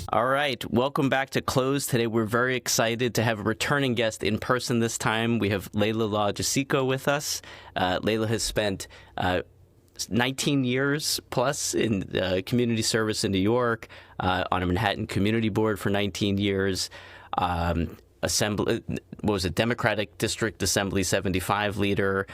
All right. Welcome back to Close. Today we're very excited to have a returning guest in person this time. We have Layla Gisiko with us. Layla has spent 19 years plus in community service in New York, on a Manhattan Community Board for 19 years. Democratic District Assembly 75 leader,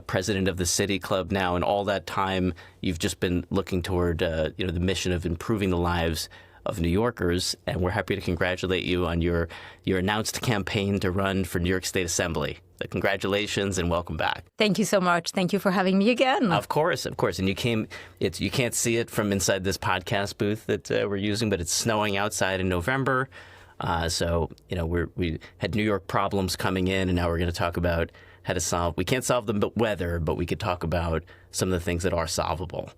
president of the City Club now, and all that time you've just been looking toward the mission of improving the lives of New Yorkers, and we're happy to congratulate you on your announced campaign to run for New York State Assembly. So congratulations and welcome back. Thank you so much. Thank you for having me again. Of course. And you can't see it from inside this podcast booth that we're using, but it's snowing outside in November. So we had New York problems coming in, and now we're going to talk about how to solve. We can't solve the weather, but we could talk about some of the things that are solvable.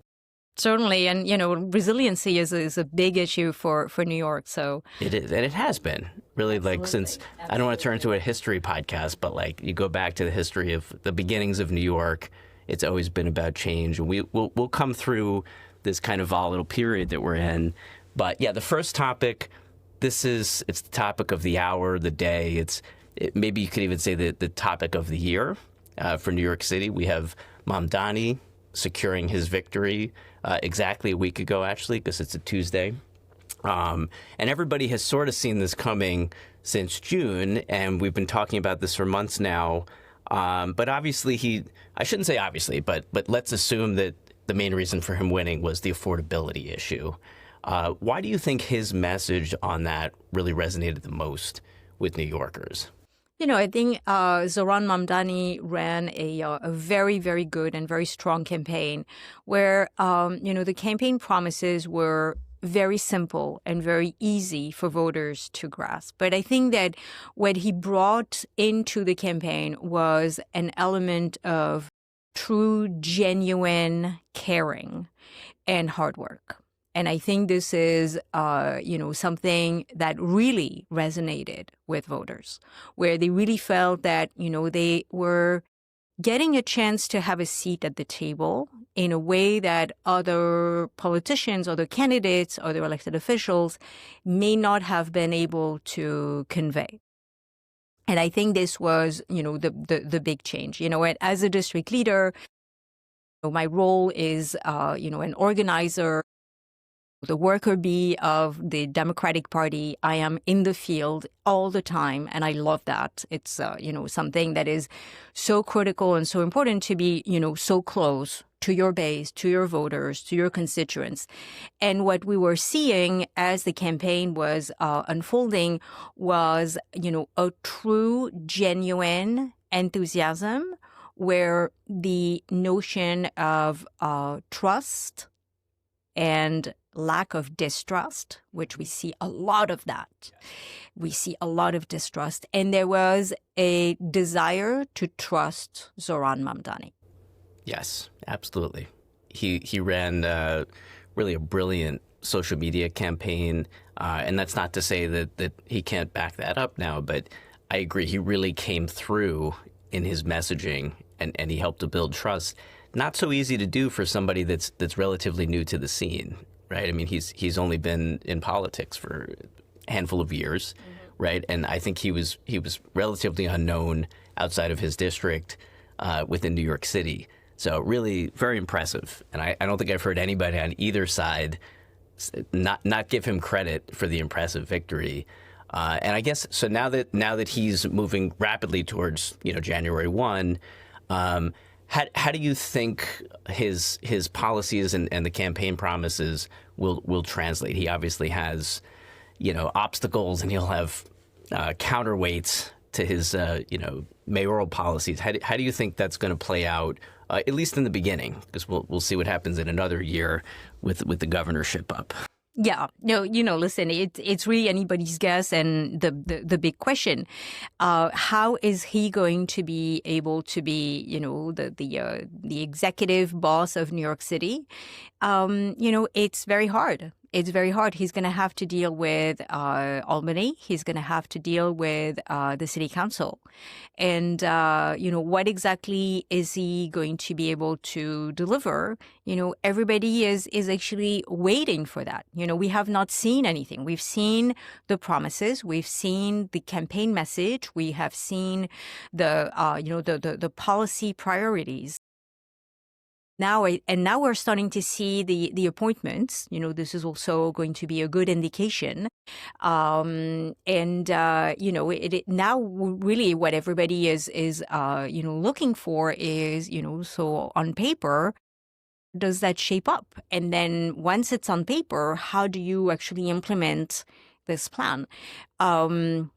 Certainly. And, resiliency is a big issue for New York. So it is. And it has been really. Absolutely. Since I don't want to turn into a history podcast, but you go back to the history of the beginnings of New York, it's always been about change. And we'll come through this kind of volatile period that we're in. But yeah, the first topic, it's the topic of the hour, the day. Maybe you could even say the topic of the year for New York City. We have Mamdani securing his victory exactly a week ago, actually, because it's a Tuesday. And everybody has sort of seen this coming since June, and we've been talking about this for months now. But obviously I shouldn't say obviously, but let's assume that the main reason for him winning was the affordability issue. Why do you think his message on that really resonated the most with New Yorkers? I think Zohran Mamdani ran a very, very good and very strong campaign where, the campaign promises were very simple and very easy for voters to grasp. But I think that what he brought into the campaign was an element of true, genuine caring and hard work. And I think this is, something that really resonated with voters, where they really felt that, they were getting a chance to have a seat at the table in a way that other politicians, other candidates, other elected officials may not have been able to convey. And I think this was, the big change. As a district leader, my role is, an organizer, the worker bee of the Democratic Party. I am in the field all the time, and I love that. It's, something that is so critical and so important to be, so close to your base, to your voters, to your constituents. And what we were seeing as the campaign was unfolding was, a true, genuine enthusiasm where the notion of trust and lack of distrust, which we see a lot of that. We see a lot of distrust. And there was a desire to trust Zohran Mamdani. Yes, absolutely. He ran really a brilliant social media campaign. And that's not to say that he can't back that up now, but I agree. He really came through in his messaging and he helped to build trust. Not so easy to do for somebody that's relatively new to the scene. Right. I mean, he's only been in politics for a handful of years. Mm-hmm. Right. And I think he was relatively unknown outside of his district within New York City. So really very impressive. And I don't think I've heard anybody on either side not give him credit for the impressive victory. And I guess so now that he's moving rapidly towards, January 1, how do you think his policies and the campaign promises will translate? He obviously has, obstacles, and he'll have counterweights to his, mayoral policies. How do you think that's going to play out, at least in the beginning? Because we'll see what happens in another year with the governorship up. Yeah, no, listen, it's really anybody's guess, and the big question, how is he going to be able to be, the executive boss of New York City? It's very hard. It's very hard. He's going to have to deal with Albany. He's going to have to deal with the city council. And, what exactly is he going to be able to deliver? Everybody is actually waiting for that. We have not seen anything. We've seen the promises. We've seen the campaign message. We have seen the policy priorities. Now we're starting to see the appointments. This is also going to be a good indication. Now really what everybody is looking for is, so on paper, does that shape up? And then once it's on paper, how do you actually implement this plan? I'm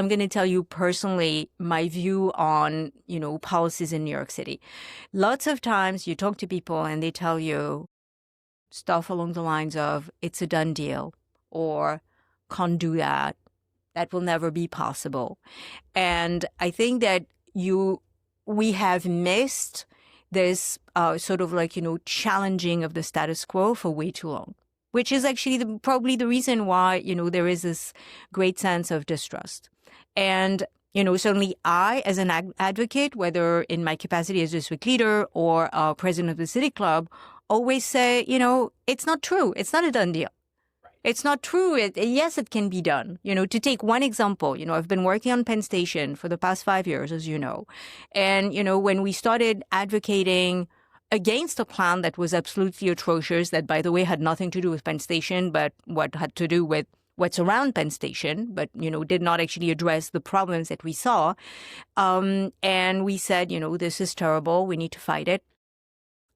going to tell you personally my view on, policies in New York City. Lots of times you talk to people and they tell you stuff along the lines of, it's a done deal, or can't do that. That will never be possible. And I think that we have missed this sort of challenging of the status quo for way too long, which is actually probably the reason why, there is this great sense of distrust. And, certainly I, as an advocate, whether in my capacity as district leader or president of the city club, always say, it's not true. It's not a done deal. It's not true. Yes, it can be done. To take one example, I've been working on Penn Station for the past 5 years, as you know. And, when we started advocating against a plan that was absolutely atrocious, that, by the way, had nothing to do with Penn Station, but what had to do with what's around Penn Station, but, did not actually address the problems that we saw. And we said, this is terrible. We need to fight it.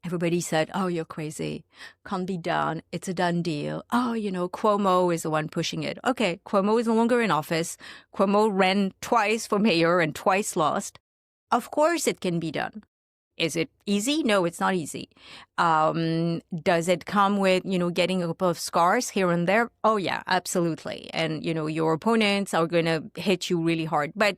Everybody said, oh, you're crazy. Can't be done. It's a done deal. Oh, Cuomo is the one pushing it. Okay, Cuomo is no longer in office. Cuomo ran twice for mayor and twice lost. Of course it can be done. Is it easy? No, it's not easy. Does it come with, getting a couple of scars here and there? Oh, yeah, absolutely. And, your opponents are going to hit you really hard. But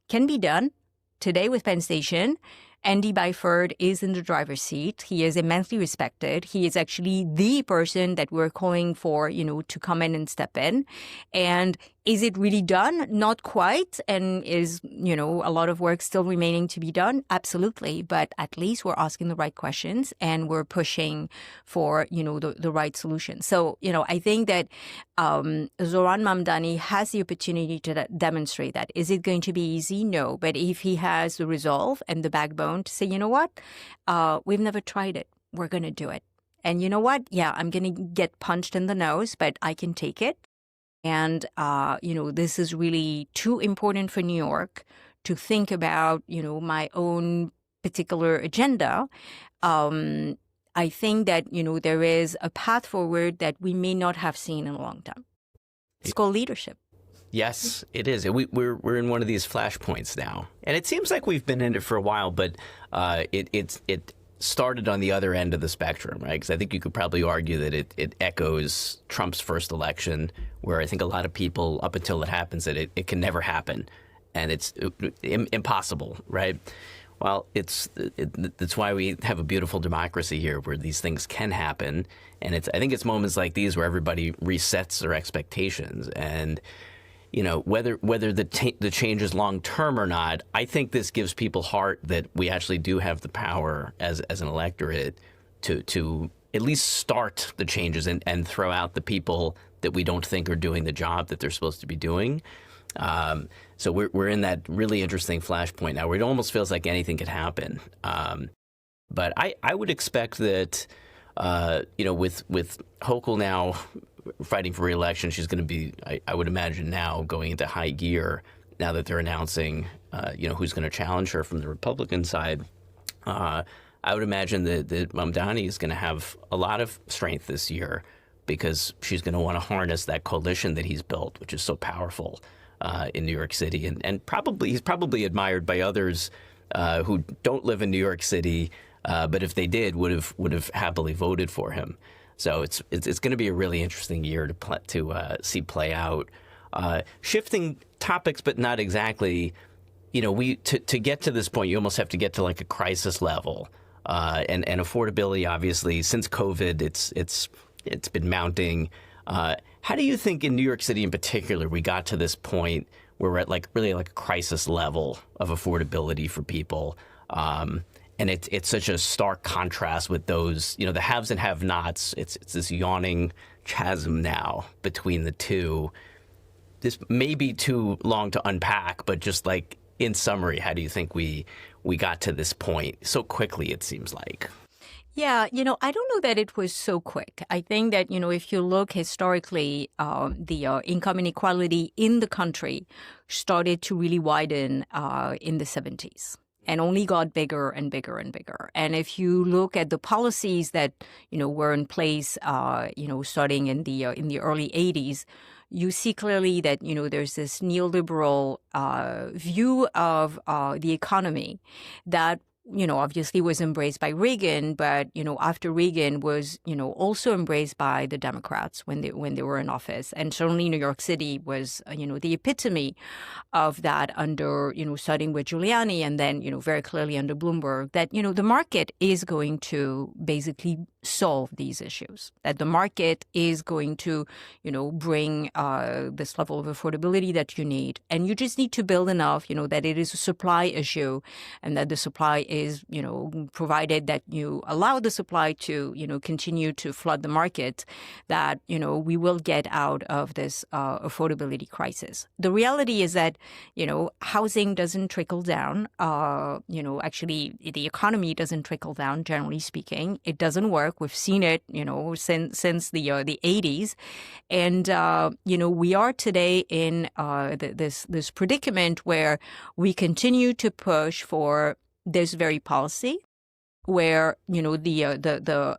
can be done. Today with Penn Station, Andy Byford is in the driver's seat. He is immensely respected. He is actually the person that we're calling for, to come in and step in. And is it really done? Not quite. And is, a lot of work still remaining to be done? Absolutely. But at least we're asking the right questions and we're pushing for, the right solution. So, I think that Zoran Mamdani has the opportunity to demonstrate that. Is it going to be easy? No. But if he has the resolve and the backbone to say, you know what, we've never tried it. We're going to do it. And you know what? Yeah, I'm going to get punched in the nose, but I can take it. And, this is really too important for New York to think about, my own particular agenda. I think that, there is a path forward that we may not have seen in a long time. It's called leadership. Yes, it is. We're in one of these flashpoints now. And it seems like we've been in it for a while, but it started on the other end of the spectrum, right? Because I think you could probably argue that it echoes Trump's first election, where I think a lot of people, up until it happens, that it can never happen. And it's impossible, right? Well, that's why we have a beautiful democracy here, where these things can happen. And I think it's moments like these where everybody resets their expectations. And whether the change is long term or not, I think this gives people heart that we actually do have the power as an electorate to at least start the changes and throw out the people that we don't think are doing the job that they're supposed to be doing. So we're in that really interesting flashpoint now where it almost feels like anything could happen. But I would expect that with Hochul now fighting for re-election, she's going to be, I would imagine, now going into high gear now that they're announcing, who's going to challenge her from the Republican side. I would imagine that Mamdani is going to have a lot of strength this year because she's going to want to harness that coalition that he's built, which is so powerful in New York City. And he's probably admired by others who don't live in New York City, but if they did, would have happily voted for him. So it's going to be a really interesting year to see play out. Shifting topics, but not exactly. To get to this point, you almost have to get to like a crisis level, and affordability. Obviously, since COVID, it's It's been mounting. How do you think in New York City in particular we got to this point where we're at like really like a crisis level of affordability for people? And it's such a stark contrast with those, the haves and have-nots. It's this yawning chasm now between the two. This may be too long to unpack, but just like in summary, how do you think we got to this point so quickly, it seems like? Yeah, I don't know that it was so quick. I think that, if you look historically, the income inequality in the country started to really widen in the 70s and only got bigger and bigger and bigger. And if you look at the policies that, were in place, starting in the early 80s, you see clearly that, there's this neoliberal view of the economy that obviously was embraced by Reagan, but, after Reagan was, also embraced by the Democrats when they were in office. And certainly New York City was, the epitome of that under, starting with Giuliani and then, very clearly under Bloomberg, that, the market is going to basically solve these issues, that the market is going to, bring this level of affordability that you need. And you just need to build enough, that it is a supply issue and that the supply is, provided that you allow the supply to, continue to flood the market, that, we will get out of this affordability crisis. The reality is that, housing doesn't trickle down. Actually, the economy doesn't trickle down, generally speaking. It doesn't work. We've seen it, since the 80s. And, we are today in this predicament where we continue to push for this very policy, where the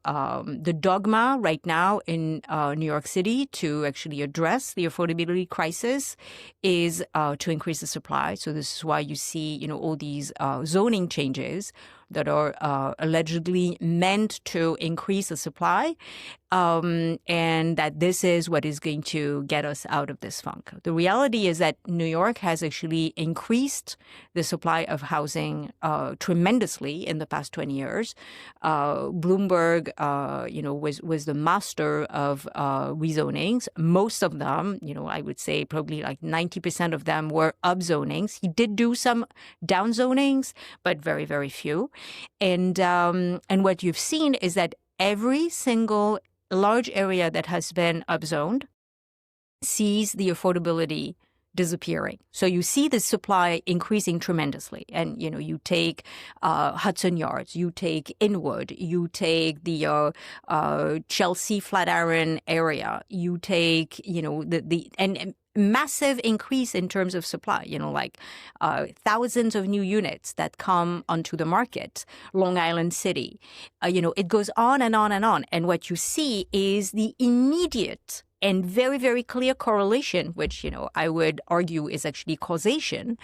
dogma right now in New York City to actually address the affordability crisis is to increase the supply. So this is why you see all these zoning changes that are allegedly meant to increase the supply, and that this is what is going to get us out of this funk. The reality is that New York has actually increased the supply of housing tremendously in the past 20 years. Bloomberg, was the master of rezonings. Most of them, I would say probably like 90% of them were upzonings. He did do some downzonings, but very, very few. And what you've seen is that every single large area that has been upzoned sees the affordability disappearing. So you see the supply increasing tremendously. And, you take Hudson Yards, you take Inwood, you take the Chelsea Flatiron area, you take, and massive increase in terms of supply, thousands of new units that come onto the market, Long Island City. It goes on and on and on. And what you see is the immediate and very, very clear correlation, which, I would argue is actually causation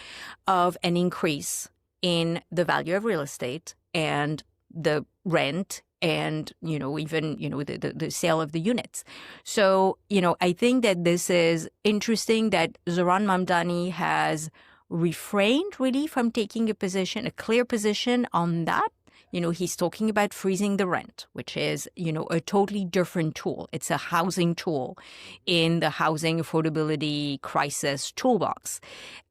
of an increase in the value of real estate and the rent and, even, the sale of the units. So, I think that this is interesting that Zohran Mamdani has refrained really from taking a clear position on that. He's talking about freezing the rent, which is, a totally different tool. It's a housing tool in the housing affordability crisis toolbox.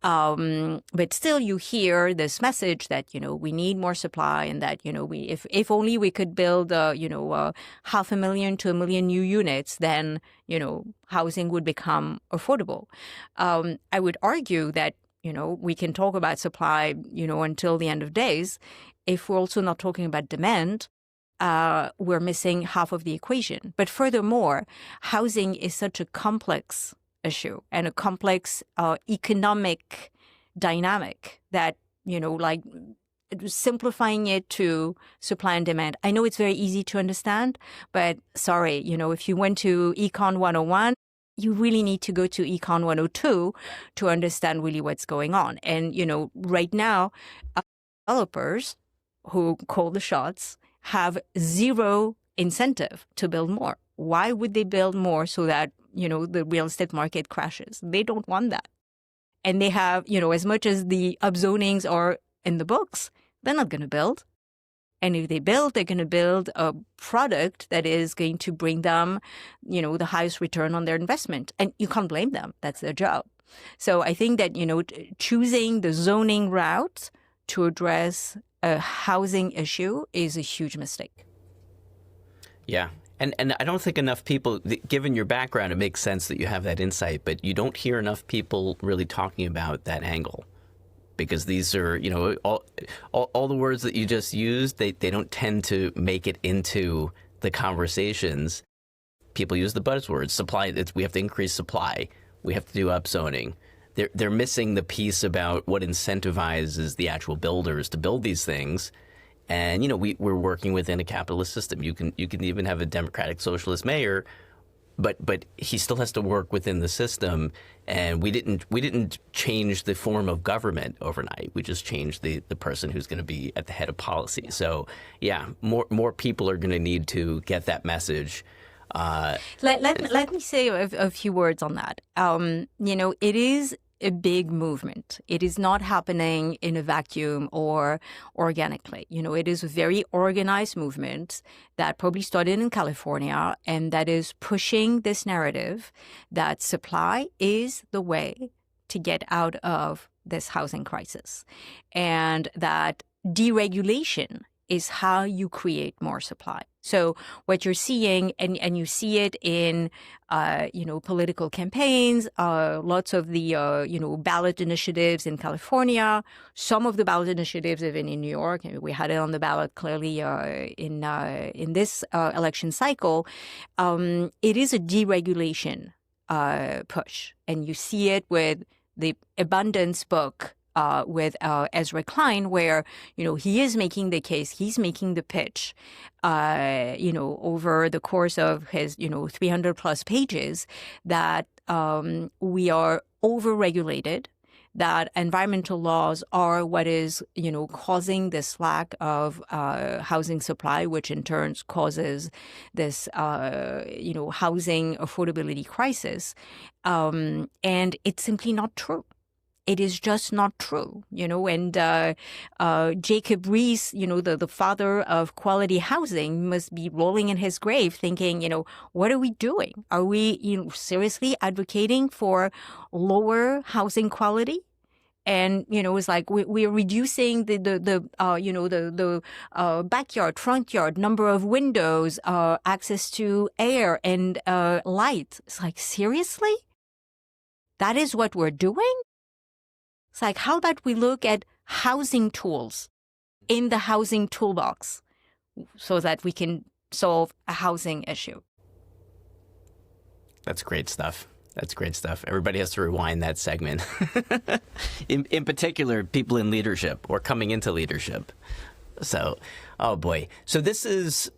But still you hear this message that, we need more supply and that, if only we could build, 500,000 to 1 million new units, then, housing would become affordable. I would argue that, we can talk about supply, until the end of days. If we're also not talking about demand, we're missing half of the equation. But furthermore, housing is such a complex issue and a complex economic dynamic that, simplifying it to supply and demand. I know it's very easy to understand, but sorry, if you went to Econ 101, you really need to go to Econ 102 to understand really what's going on. And, right now, developers who call the shots have zero incentive to build more. Why would they build more so that, the real estate market crashes? They don't want that. And they have, as much as the upzonings are in the books, they're not going to build. And if they build, they're going to build a product that is going to bring them, the highest return on their investment. And you can't blame them. That's their job. So I think that, choosing the zoning route to address a housing issue is a huge mistake. Yeah. And I don't think enough people, given your background, it makes sense that you have that insight, but you don't hear enough people really talking about that angle. Because these are, all the words that you just used, they don't tend to make it into the conversations. People use the buzzwords, supply, we have to increase supply, we have to do upzoning. They're missing the piece about what incentivizes the actual builders to build these things. And, we're working within a capitalist system. You can even have a democratic socialist mayor, but he still has to work within the system. And we didn't change the form of government overnight. We just changed the person who's going to be at the head of policy. So yeah, more people are going to need to get that message. Let me say a few words on that. It is a big movement. It is not happening in a vacuum or organically. It is a very organized movement that probably started in California and that is pushing this narrative that supply is the way to get out of this housing crisis, and that deregulation is how you create more supply. So what you're seeing, and you see it in, political campaigns, lots of the, ballot initiatives in California, some of the ballot initiatives even in New York. We had it on the ballot clearly in this election cycle. It is a deregulation push, and you see it with the Abundance book. With Ezra Klein, where, he is making the case, he's making the pitch, over the course of his, 300 plus pages that we are over-regulated, that environmental laws are what is, causing this lack of housing supply, which in turn causes this, housing affordability crisis. And it's simply not true. It is just not true, and Jacob Riis, the father of quality housing, must be rolling in his grave thinking, what are we doing? Are we, seriously advocating for lower housing quality? And, it's like we're reducing the backyard, front yard, number of windows, access to air and light. It's like, seriously? That is what we're doing? It's like, how about we look at housing tools in the housing toolbox so that we can solve a housing issue? That's great stuff. Everybody has to rewind that segment. in particular, people in leadership or coming into leadership. So, oh boy. So this is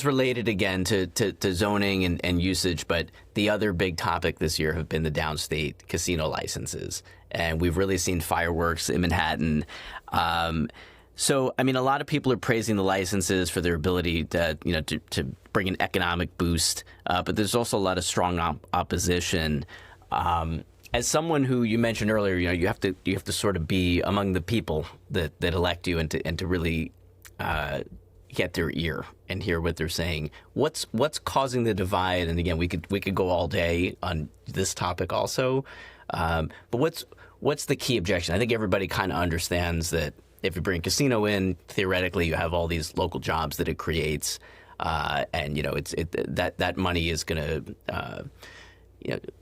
related again to zoning and usage, but the other big topic this year have been the downstate casino licenses, and we've really seen fireworks in Manhattan. So, I mean, a lot of people are praising the licenses for their ability to bring an economic boost, but there's also a lot of strong opposition. As someone who you mentioned earlier, you have to sort of be among the people that elect you and to really get their ear and hear what they're saying. What's causing the divide? And again, we could go all day on this topic also. But what's the key objection? I think everybody kind of understands that if you bring a casino in, theoretically you have all these local jobs that it creates, and that money is going to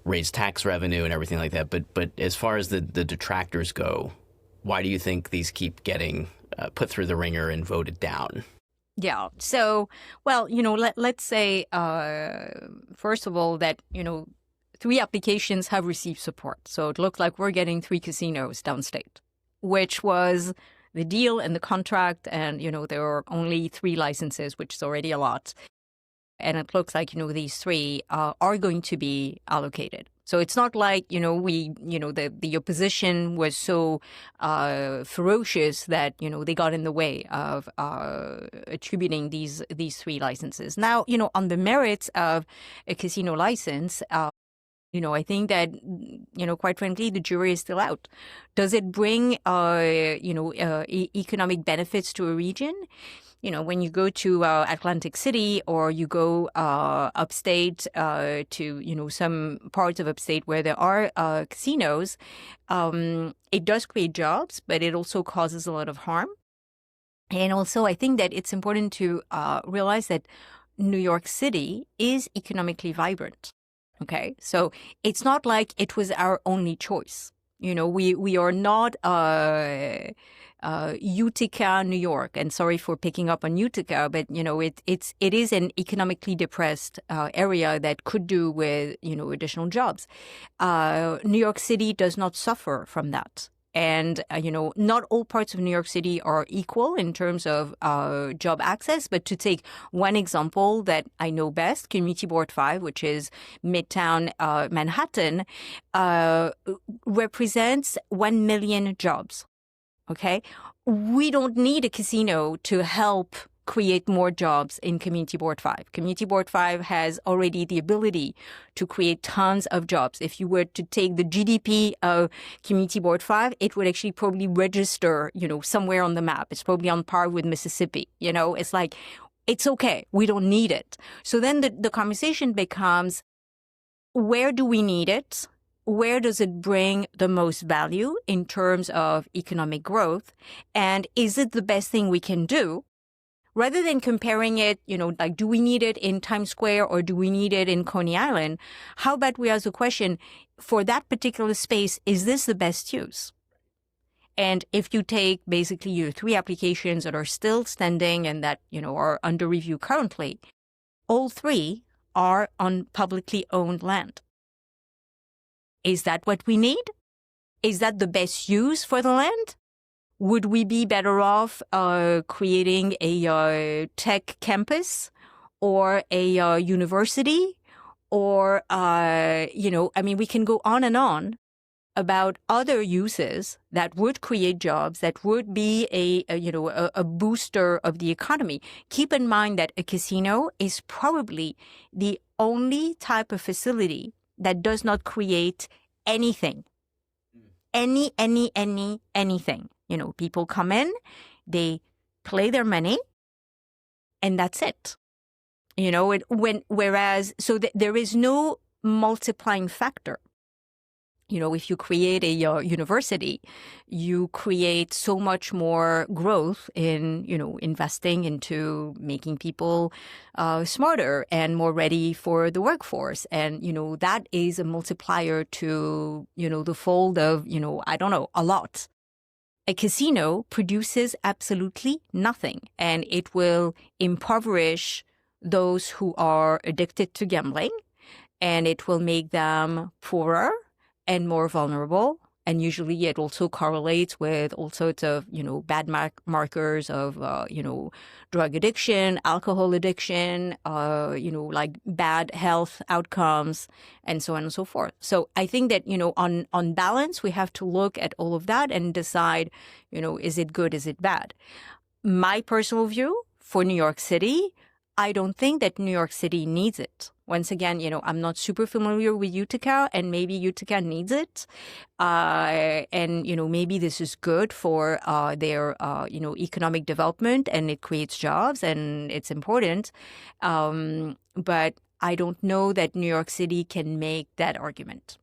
raise tax revenue and everything like that. But as far as the detractors go, why do you think these keep getting put through the ringer and voted down? Yeah. So, well, let's say, first of all, that, 3 applications have received support. So it looked like we're getting 3 casinos downstate, which was the deal and the contract. And, there were only 3 licenses, which is already a lot. And it looks like, these 3 are going to be allocated. So it's not like, the opposition was so ferocious that, they got in the way of attributing these 3 licenses. Now, on the merits of a casino license, I think that, quite frankly, the jury is still out. Does it bring, economic benefits to a region? When you go to Atlantic City or you go upstate to, some parts of upstate where there are casinos, it does create jobs, but it also causes a lot of harm. And also, I think that it's important to realize that New York City is economically vibrant. Okay, so it's not like it was our only choice. We are not Utica, New York, and sorry for picking up on Utica, but it is an economically depressed area that could do with additional jobs. New York City does not suffer from that. And, not all parts of New York City are equal in terms of job access. But to take one example that I know best, Community Board 5, which is Midtown Manhattan, represents 1 million jobs. Okay? We don't need a casino to help create more jobs in Community Board 5. Community Board 5 has already the ability to create tons of jobs. If you were to take the GDP of Community Board 5, it would actually probably register, somewhere on the map. It's probably on par with Mississippi. It's like, it's okay. We don't need it. So then the conversation becomes, where do we need it? Where does it bring the most value in terms of economic growth? And is it the best thing we can do? Rather than comparing it, like, do we need it in Times Square or do we need it in Coney Island? How about we ask the question, for that particular space, is this the best use? And if you take basically your 3 applications that are still standing and that, are under review currently, all 3 are on publicly owned land. Is that what we need? Is that the best use for the land? Would we be better off creating a tech campus or a university? Or, we can go on and on about other uses that would create jobs, that would be a booster of the economy. Keep in mind that a casino is probably the only type of facility that does not create anything. Anything. People come in, they play their money, and that's it. There is no multiplying factor. If you create a university, you create so much more growth in, investing into making people smarter and more ready for the workforce. And, that is a multiplier to, the fold of, a lot. A casino produces absolutely nothing, and it will impoverish those who are addicted to gambling, and it will make them poorer and more vulnerable. And usually it also correlates with all sorts of, bad markers of, drug addiction, alcohol addiction, like bad health outcomes, and so on and so forth. So I think that, on balance, we have to look at all of that and decide, is it good, is it bad? My personal view for New York City, I don't think that New York City needs it. Once again, I'm not super familiar with Utica, and maybe Utica needs it. And, maybe this is good for their, economic development, and it creates jobs and it's important. But I don't know that New York City can make that argument.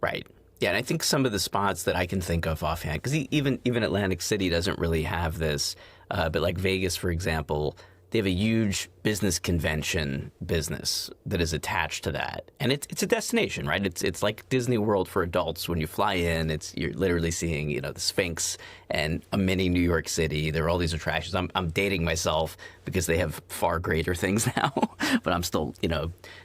Right. Yeah, and I think some of the spots that I can think of offhand, because even Atlantic City doesn't really have this, but like Vegas, for example, they have a huge business convention business that is attached to that. And it's a destination, right? It's like Disney World for adults. When you fly in, you're literally seeing, the Sphinx and a mini New York City. There are all these attractions. I'm dating myself because they have far greater things now, but I'm still,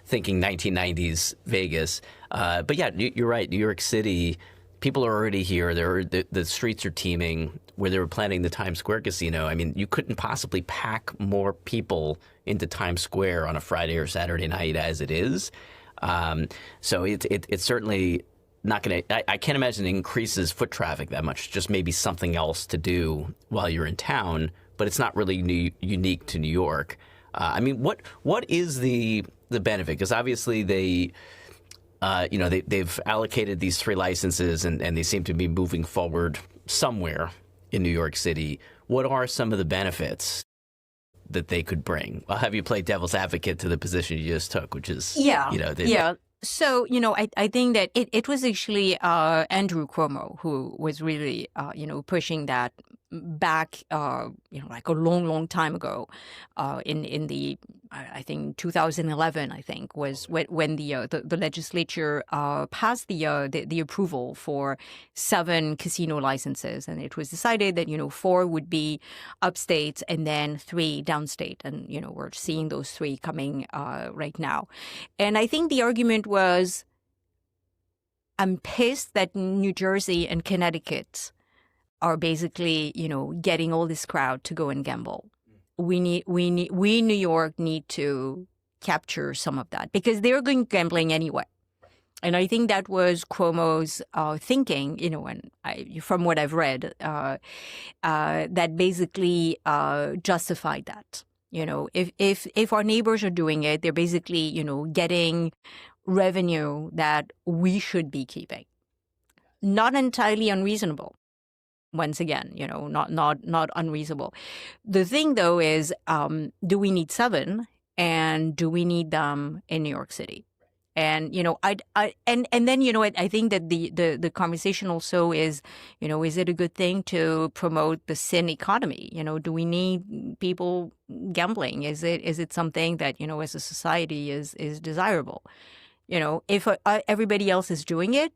thinking 1990s Vegas. But yeah, you're right. New York City, people are already here. The streets are teeming. Where they were planning the Times Square casino, I mean, you couldn't possibly pack more people into Times Square on a Friday or Saturday night as it is. So it's certainly not going to. I can't imagine it increases foot traffic that much. Just maybe something else to do while you're in town, but it's not really unique to New York. I mean, what is the benefit? Because obviously they've allocated these 3 licenses, and they seem to be moving forward somewhere in New York City. What are some of the benefits that they could bring? I'll have you play devil's advocate to the position you just took, which is, yeah. So, I think that it was actually Andrew Cuomo who was really, pushing that back, like a long, long time ago, in the, I think 2011, I think was when the legislature passed the approval for 7 casino licenses, and it was decided that 4 would be upstate and then 3 downstate, and we're seeing those 3 coming right now, and I think the argument was, I'm pissed that New Jersey and Connecticut are basically, getting all this crowd to go and gamble. We New York need to capture some of that because they're going gambling anyway. And I think that was Cuomo's thinking, and from what I've read, that basically justified that. If our neighbors are doing it, they're basically, getting revenue that we should be keeping. Not entirely unreasonable. Once again, not unreasonable. The thing, though, is do we need 7, and do we need them in New York City? And I think that the conversation also is, is it a good thing to promote the sin economy? Do we need people gambling? Is it something that as a society is desirable? If everybody else is doing it.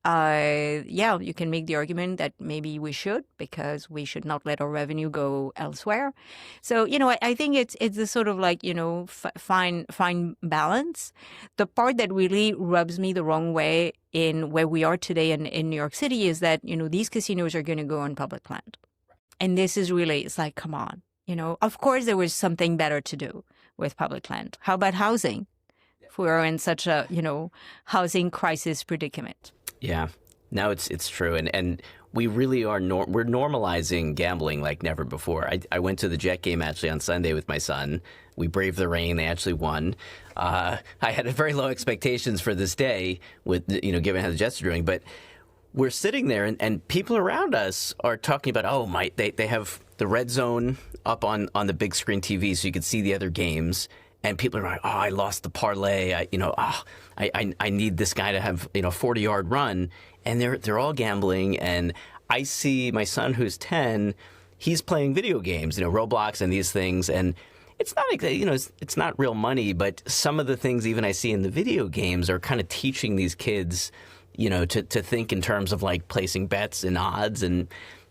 You can make the argument that maybe we should, because we should not let our revenue go elsewhere. So, I think it's a sort of like, fine balance. The part that really rubs me the wrong way in where we are today in New York City is that, these casinos are going to go on public land. And this is really, it's like, come on, of course there was something better to do with public land. How about housing? If we are in such a, housing crisis predicament. Yeah, now it's true, and we really are. We're normalizing gambling like never before. I went to the Jet game actually on Sunday with my son. We braved the rain. They actually won. I had very low expectations for this day, with given how the Jets are doing. But we're sitting there, and people around us are talking about, they have the red zone up on the big screen TV, so you can see the other games. And people are like, I lost the parlay. I need this guy to have 40-yard run, and they're all gambling. And I see my son, who's 10, he's playing video games, Roblox and these things. And it's not it's not real money, but some of the things even I see in the video games are kind of teaching these kids, to think in terms of like placing bets and odds. And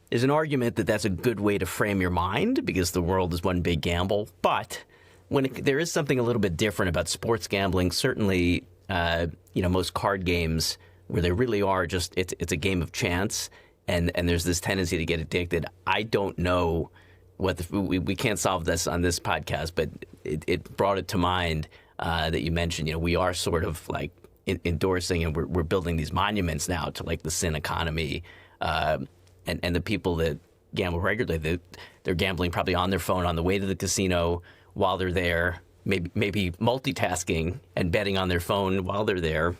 there's an argument that that's a good way to frame your mind because the world is one big gamble, but there is something a little bit different about sports gambling, certainly, most card games where they really are just, it's a game of chance, and there's this tendency to get addicted. I don't know we can't solve this on this podcast, but it brought it to mind that you mentioned, we are sort of like endorsing, and we're building these monuments now to like the sin economy, and the people that gamble regularly, they're gambling probably on their phone on the way to the casino, while they're there, maybe multitasking and betting on their phone while they're there,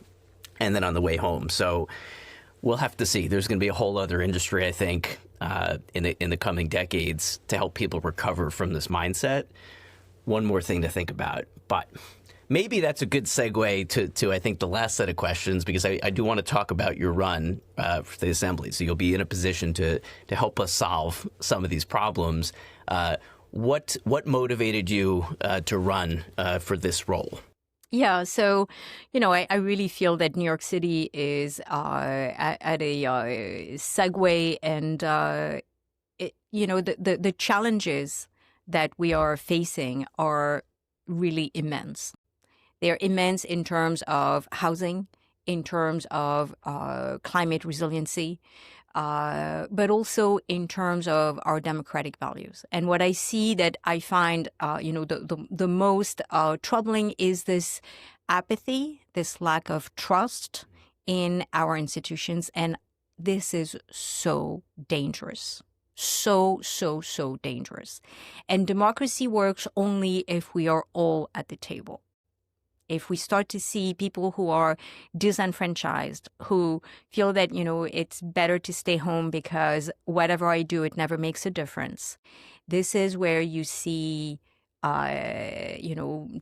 and then on the way home. So we'll have to see. There's going to be a whole other industry, I think, in the coming decades to help people recover from this mindset. One more thing to think about. But maybe that's a good segue to I think, the last set of questions, because I do want to talk about your run for the Assembly. So you'll be in a position to help us solve some of these problems. What motivated you to run for this role? Yeah, so, I really feel that New York City is at a segue, and, the challenges that we are facing are really immense. They're immense in terms of housing, in terms of climate resiliency, but also in terms of our democratic values. And what I see that I find, the most troubling is this apathy, this lack of trust in our institutions. And this is so dangerous. So dangerous. And democracy works only if we are all at the table. if we start to see people who are disenfranchised, who feel that, it's better to stay home because whatever I do, it never makes a difference. This is where you see,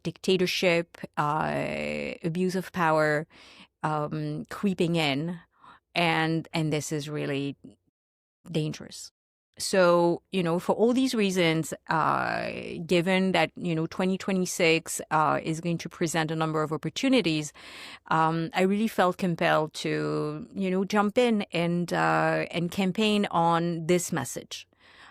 dictatorship, abuse of power, creeping in. And this is really dangerous. So, for all these reasons, given that, 2026 is going to present a number of opportunities, I really felt compelled to, jump in and campaign on this message.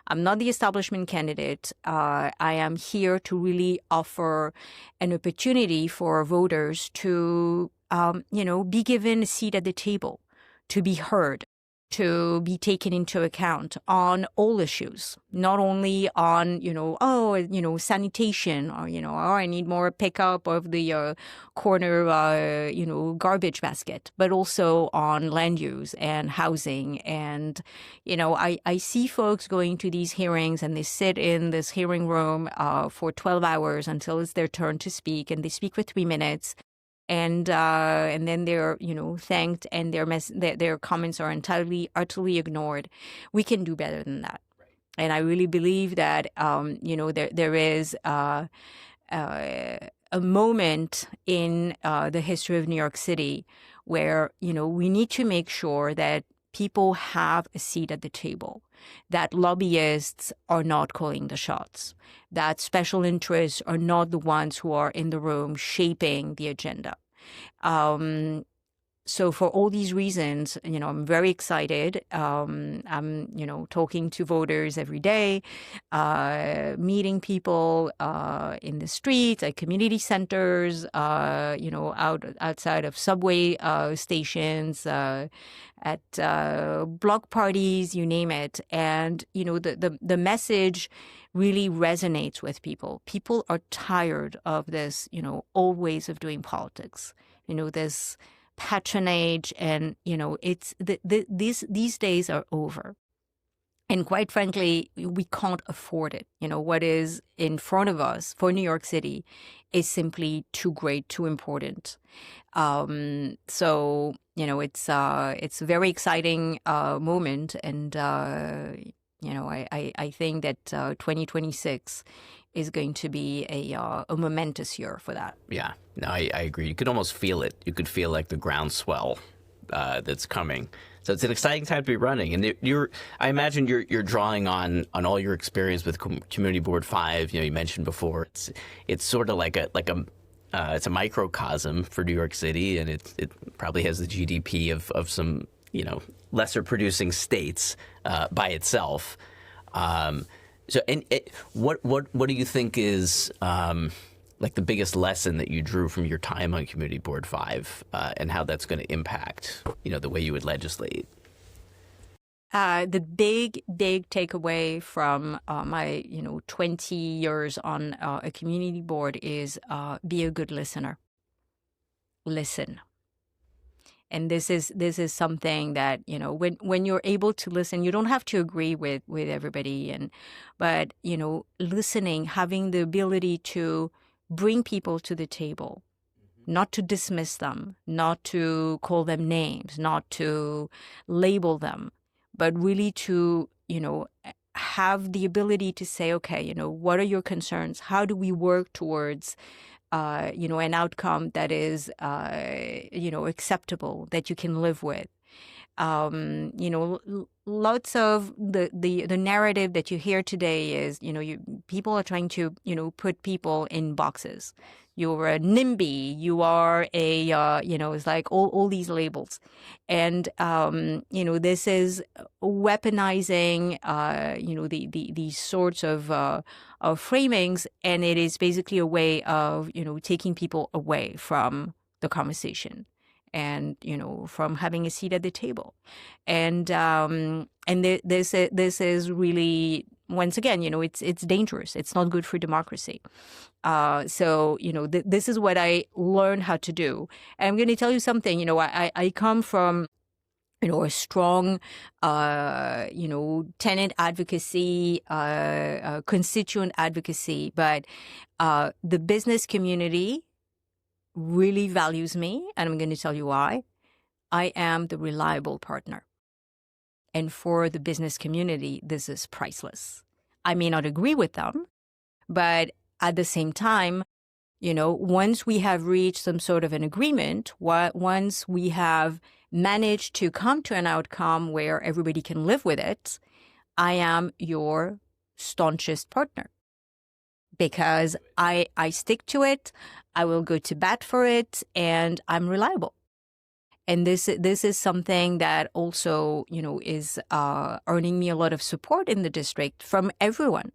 I'm not the establishment candidate. I am here to really offer an opportunity for voters to, be given a seat at the table, to be heard, to be taken into account on all issues, not only on, sanitation or, I need more pickup of the corner, garbage basket, but also on land use and housing. And, I see folks going to these hearings and they sit in this hearing room for 12 hours until it's their turn to speak, and they speak for 3 minutes. And then they're thanked, and their comments are entirely utterly ignored. We can do better than that, and I really believe that there is a moment in the history of New York City where we need to make sure that people have a seat at the table, that lobbyists are not calling the shots, that special interests are not the ones who are in the room shaping the agenda. So for all these reasons, I'm very excited. I'm, talking to voters every day, meeting people in the streets, at community centers, outside of subway stations, at block parties, you name it. And, the message really resonates with people. People are tired of this, old ways of doing politics, this patronage, and it's these days are over, and quite frankly we can't afford it. What is in front of us for New York City is simply too great, too important. So it's a very exciting moment, and I think that 2026 is going to be a momentous year for that. Yeah, no, I agree. You could almost feel it. You could feel like the groundswell that's coming. So it's an exciting time to be running. And I imagine you're drawing on all your experience with Community Board 5. You mentioned before it's sort of like it's a microcosm for New York City, and it probably has the GDP of some lesser producing states by itself. So, what do you think is like the biggest lesson that you drew from your time on Community Board 5, and how that's going to impact the way you would legislate? The big takeaway from my 20 years on a community board is be a good listener. Listen. And this is something that when you're able to listen, you don't have to agree with everybody, but listening, having the ability to bring people to the table, not to dismiss them, not to call them names, not to label them, but really to have the ability to say, okay, what are your concerns? How do we work towards an outcome that is, acceptable, that you can live with? Lots of the narrative that you hear today is, people are trying to, put people in boxes. You're a NIMBY, you are a, it's like all these labels. And, this is weaponizing, these sorts of framings. And it is basically a way of, taking people away from the conversation and, from having a seat at the table. And this is really, once again, it's dangerous. It's not good for democracy. So, this is what I learned how to do. And I'm going to tell you something, I come from, a strong, tenant advocacy, constituent advocacy, but the business community really values me, and I'm going to tell you why. I am the reliable partner. And for the business community, this is priceless. I may not agree with them, but at the same time, once we have reached some sort of an agreement, once we have managed to come to an outcome where everybody can live with it, I am your staunchest partner because I stick to it. I will go to bat for it, and I'm reliable. And this is something that also, is earning me a lot of support in the district from everyone.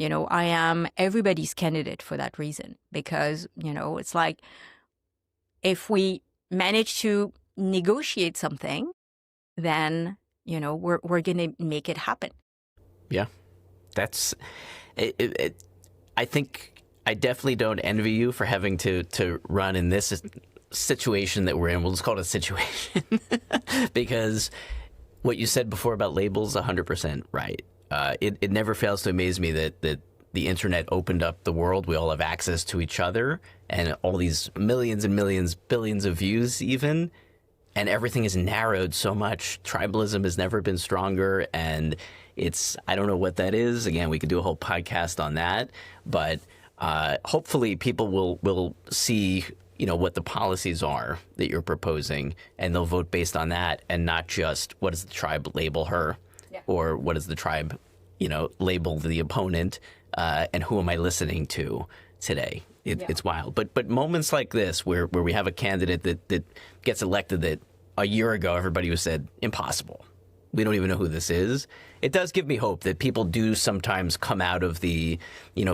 I am everybody's candidate for that reason because, it's like if we manage to negotiate something, then, we're going to make it happen. Yeah, that's it. I think I definitely don't envy you for having to run in this situation that we're in. We'll just call it a situation because what you said before about labels, 100% right. It never fails to amaze me that the internet opened up the world. We all have access to each other and all these millions and millions, billions of views even, and everything is narrowed so much. Tribalism has never been stronger, and I don't know what that is. Again, we could do a whole podcast on that, but hopefully people will see what the policies are that you're proposing, and they'll vote based on that and not just what does the tribe label her, or what does the tribe, label the opponent, and who am I listening to today? It's wild. But moments like this where we have a candidate that gets elected that a year ago everybody was said, impossible. We don't even know who this is. It does give me hope that people do sometimes come out of the,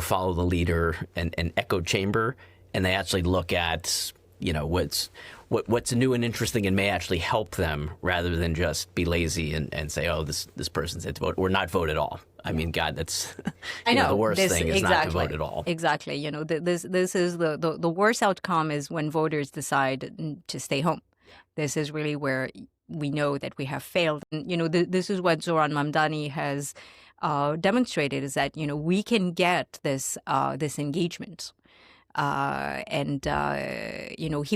follow the leader and echo chamber, and they actually look at, what's new and interesting and may actually help them rather than just be lazy and say, oh, this person's had to vote or not vote at all. I mean, God, that's I know the worst thing is not to exactly. vote at all. Exactly. This is the worst outcome is when voters decide to stay home. This is really where we know that we have failed. And, this is what Zoran Mamdani has demonstrated is that, we can get this engagement. He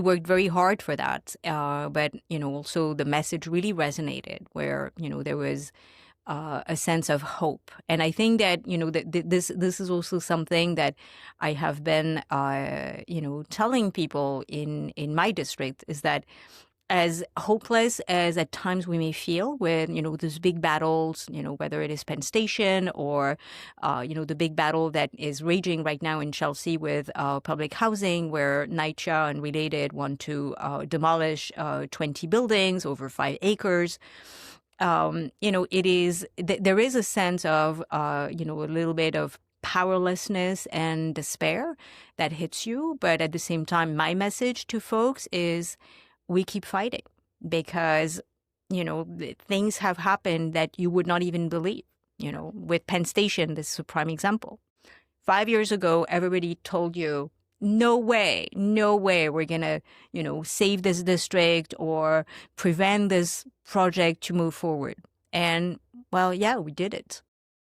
worked very hard for that. But, also the message really resonated where, there was a sense of hope. And I think that, this is also something that I have been, telling people in my district is that as hopeless as at times we may feel with, those big battles, whether it is Penn Station or, the big battle that is raging right now in Chelsea with public housing, where NYCHA and related want to demolish 20 buildings over 5 acres. It is, there is a sense of, a little bit of powerlessness and despair that hits you. But at the same time, my message to folks is, we keep fighting because, things have happened that you would not even believe. With Penn Station, this is a prime example. 5 years ago, everybody told you, no way we're going to, save this district or prevent this project to move forward. And well, yeah, we did it.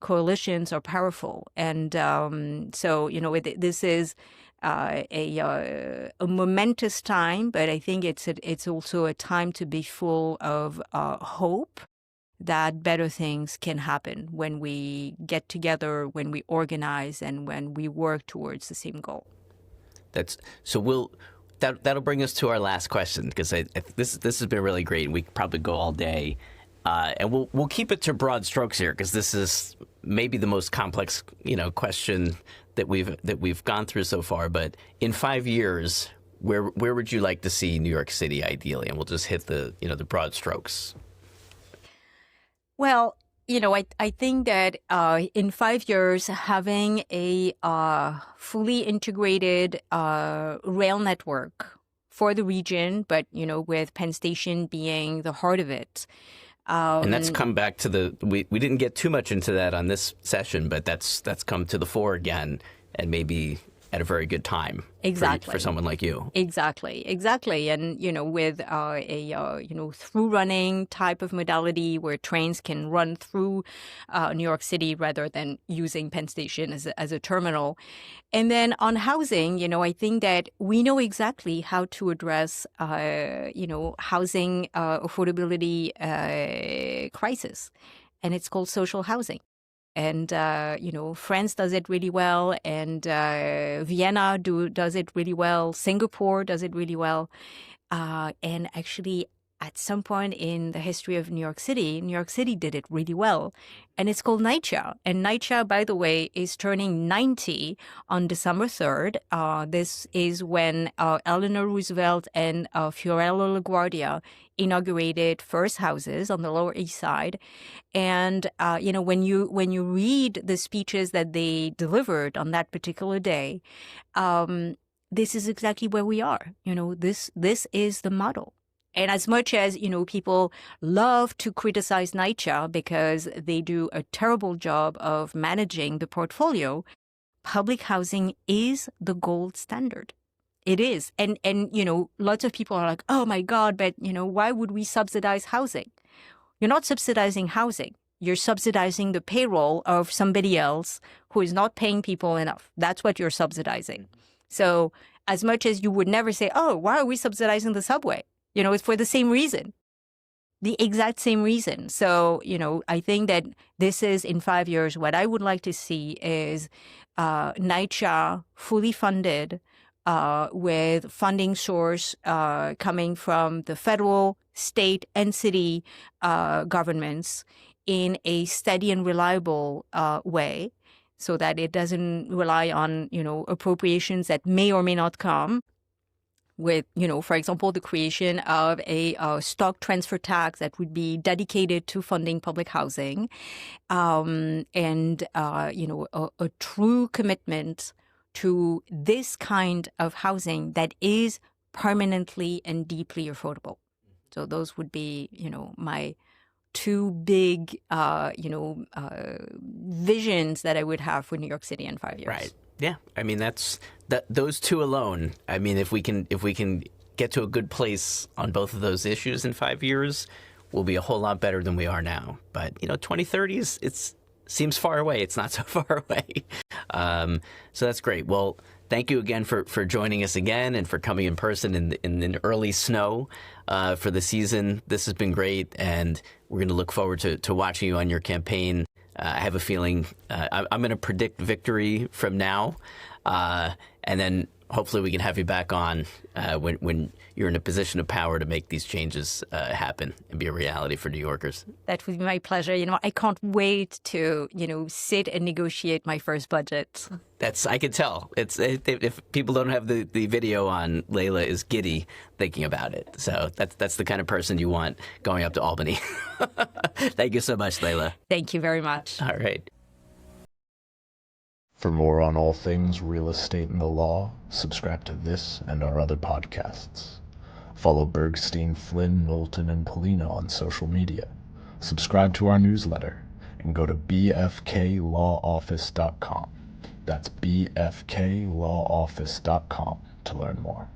Coalitions are powerful. And this is a momentous time, but I think it's also a time to be full of hope that better things can happen when we get together, when we organize, and when we work towards the same goal. That'll bring us to our last question because this has been really great. We could probably go all day, and we'll keep it to broad strokes here because this is maybe the most complex question that we've gone through so far. But in 5 years, where would you like to see New York City ideally? And we'll just hit the broad strokes. Well, I think that in 5 years, having a fully integrated rail network for the region, but with Penn Station being the heart of it. And that's come back to we didn't get too much into that on this session, but that's come to the fore again, and maybe at a very good time for someone like you. Exactly. And, with through running type of modality where trains can run through New York City rather than using Penn Station as a terminal. And then on housing, I think that we know exactly how to address, housing affordability crisis. And it's called social housing. And, France does it really well, and Vienna does it really well. Singapore does it really well. And actually, at some point in the history of New York City did it really well. And it's called NYCHA. And NYCHA, by the way, is turning 90 on December 3rd. This is when Eleanor Roosevelt and Fiorello LaGuardia inaugurated first houses on the Lower East Side. And, when you read the speeches that they delivered on that particular day, this is exactly where we are. This is the model. And as much as, people love to criticize NYCHA because they do a terrible job of managing the portfolio, public housing is the gold standard. It is. And lots of people are like, oh my God, but, why would we subsidize housing? You're not subsidizing housing. You're subsidizing the payroll of somebody else who is not paying people enough. That's what you're subsidizing. So as much as you would never say, oh, why are we subsidizing the subway? It's for the same reason, the exact same reason. So, I think that this is, in 5 years, what I would like to see is NYCHA fully funded with funding source coming from the federal, state, and city governments in a steady and reliable way, so that it doesn't rely on, appropriations that may or may not come with, for example, the creation of a stock transfer tax that would be dedicated to funding public housing, and, a true commitment to this kind of housing that is permanently and deeply affordable. So those would be, my two big, visions that I would have for New York City in 5 years. Right. Yeah. I mean, those two alone. I mean, if we can get to a good place on both of those issues in 5 years, we'll be a whole lot better than we are now. But 2030 seems far away. It's not so far away. So that's great. Well, thank you again for joining us again and for coming in person in the early snow for the season. This has been great, and we're going to look forward to watching you on your campaign. I have a feeling I'm going to predict victory from now, and then hopefully we can have you back on when you're in a position of power to make these changes happen and be a reality for New Yorkers. That would be my pleasure. I can't wait to, sit and negotiate my first budget. I can tell. If people don't have the video on, Layla is giddy thinking about it. So that's the kind of person you want going up to Albany. Thank you so much, Layla. Thank you very much. All right. For more on all things real estate and the law, subscribe to this and our other podcasts. Follow Bergstein, Flynn, Knowlton, and Polina on social media. Subscribe to our newsletter and go to bfklawoffice.com. That's bfklawoffice.com to learn more.